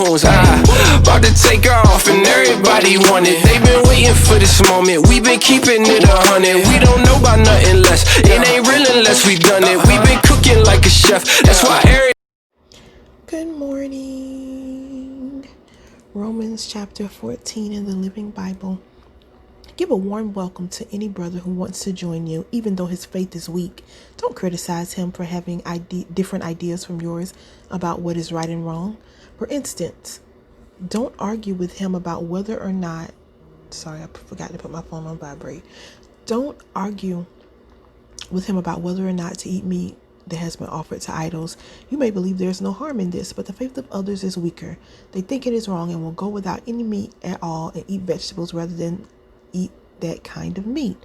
About to take off and everybody want it. They've been waiting for this moment. We've been keeping it 100. We don't know about nothing less. It ain't real unless we done it. We've been cooking like a chef. That's why Good morning. Romans chapter 14 in the Living Bible. Give a warm welcome to any brother who wants to join you, even though his faith is weak. Don't criticize him for having different ideas from yours about what is right and wrong. For instance, don't argue with him about whether or not, I forgot to put my phone on vibrate. Don't argue with him about whether or not to eat meat that has been offered to idols. You may believe there's no harm in this, but the faith of others is weaker. They think it is wrong and will go without any meat at all and eat vegetables rather than eat that kind of meat.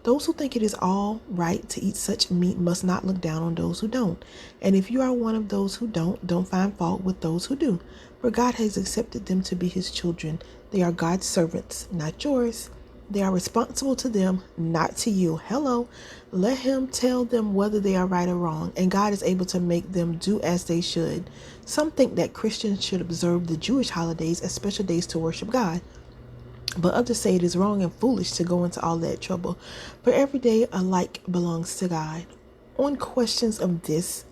Those who think it is all right to eat such meat must not look down on those who don't. And if you are one of those who don't find fault with those who do. For God has accepted them to be his children. They are God's servants, not yours. They are responsible to them, not to you. Hello. Let him tell them whether they are right or wrong, and God is able to make them do as they should. Some think that Christians should observe the Jewish holidays as special days to worship God. But others say it is wrong and foolish to go into all that trouble. For every day alike belongs to God. On questions of this,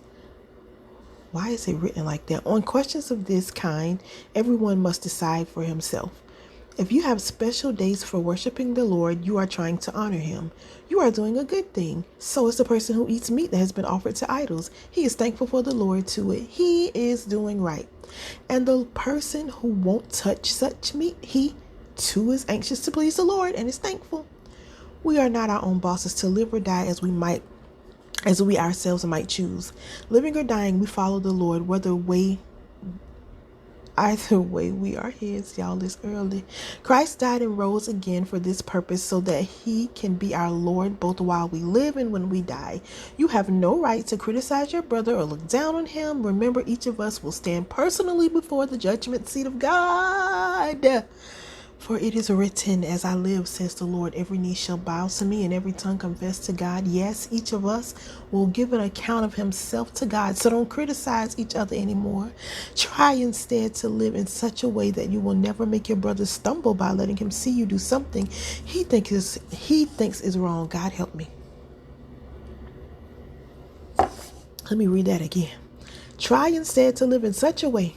why is it written like that? On questions of this kind, everyone must decide for himself. If you have special days for worshiping the Lord, you are trying to honor him. You are doing a good thing. So is the person who eats meat that has been offered to idols. He is thankful for the Lord to it. He is doing right. And the person who won't touch such meat, he too is anxious to please the Lord and is thankful. We are not our own bosses to live or die as we ourselves might choose. Living or dying, we follow the Lord, either way we are his. Y'all, it's early. Christ died and rose again for this purpose, so that he can be our Lord both while we live and when we die. You have no right to criticize your brother or look down on him. Remember, each of us will stand personally before the judgment seat of God. For it is written, as I live, says the Lord, every knee shall bow to me and every tongue confess to God. Yes, each of us will give an account of himself to God. So don't criticize each other anymore. Try instead to live in such a way that you will never make your brother stumble by letting him see you do something he thinks is wrong. God help me. Let me read that again. Try instead to live in such a way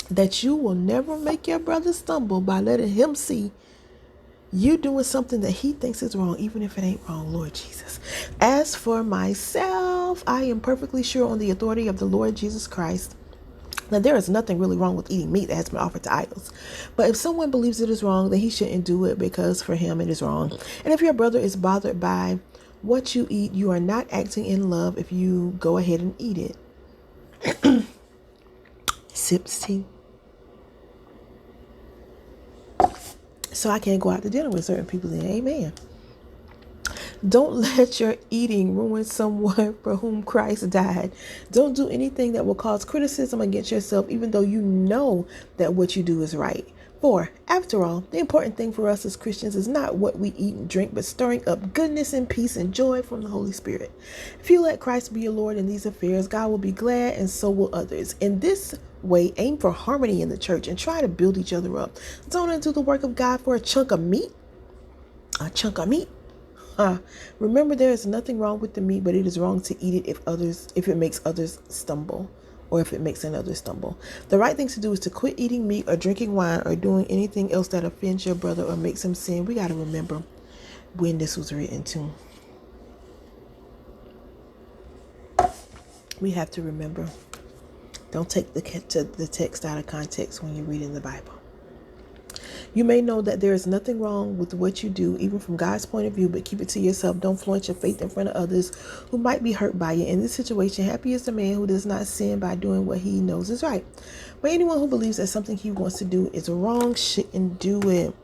that you will never make your brother stumble by letting him see you doing something that he thinks is wrong, even if it ain't wrong, Lord Jesus. As for myself, I am perfectly sure on the authority of the Lord Jesus Christ that there is nothing really wrong with eating meat that has been offered to idols. But if someone believes it is wrong, then he shouldn't do it, because for him it is wrong. And if your brother is bothered by what you eat, you are not acting in love if you go ahead and eat it. Sips tea. So I can't go out to dinner with certain people then. Amen. Don't let your eating ruin someone for whom Christ died. Don't do anything that will cause criticism against yourself, even though you know that what you do is right. For, after all, the important thing for us as Christians is not what we eat and drink, but stirring up goodness and peace and joy from the Holy Spirit. If you let Christ be your Lord in these affairs, God will be glad, and so will others. In this way, aim for harmony in the church and try to build each other up. Don't undo the work of God for a chunk of meat. A chunk of meat. Remember, there is nothing wrong with the meat, but it is wrong to eat it if it makes others stumble, or if it makes another stumble. The right thing to do is to quit eating meat or drinking wine or doing anything else that offends your brother or makes him sin. We got to remember when this was written too. We have to remember. Don't take the text out of context when you're reading the Bible. You may know that there is nothing wrong with what you do, even from God's point of view, but keep it to yourself. Don't flaunt your faith in front of others who might be hurt by it. In this situation, happy is the man who does not sin by doing what he knows is right. But anyone who believes that something he wants to do is wrong shouldn't do it.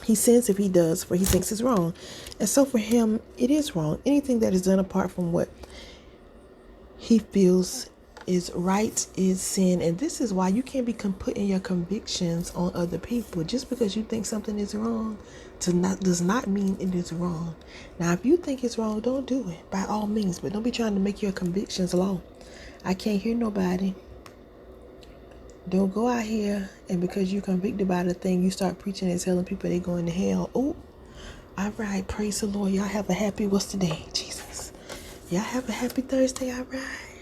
He sins if he does, for he thinks it's wrong. And so for him, it is wrong. Anything that is done apart from what he feels is right is sin. And this is why you can't be putting your convictions on other people. Just because you think something is wrong does not mean it is wrong. Now, if you think it's wrong, don't do it by all means, but don't be trying to make your convictions law. I can't hear nobody. Don't go out here and because you're convicted by the thing, you start preaching and telling people they going to hell. Oh, all right. Praise the Lord. Y'all have a happy, what's today? Jesus. Y'all have a happy Thursday. All right.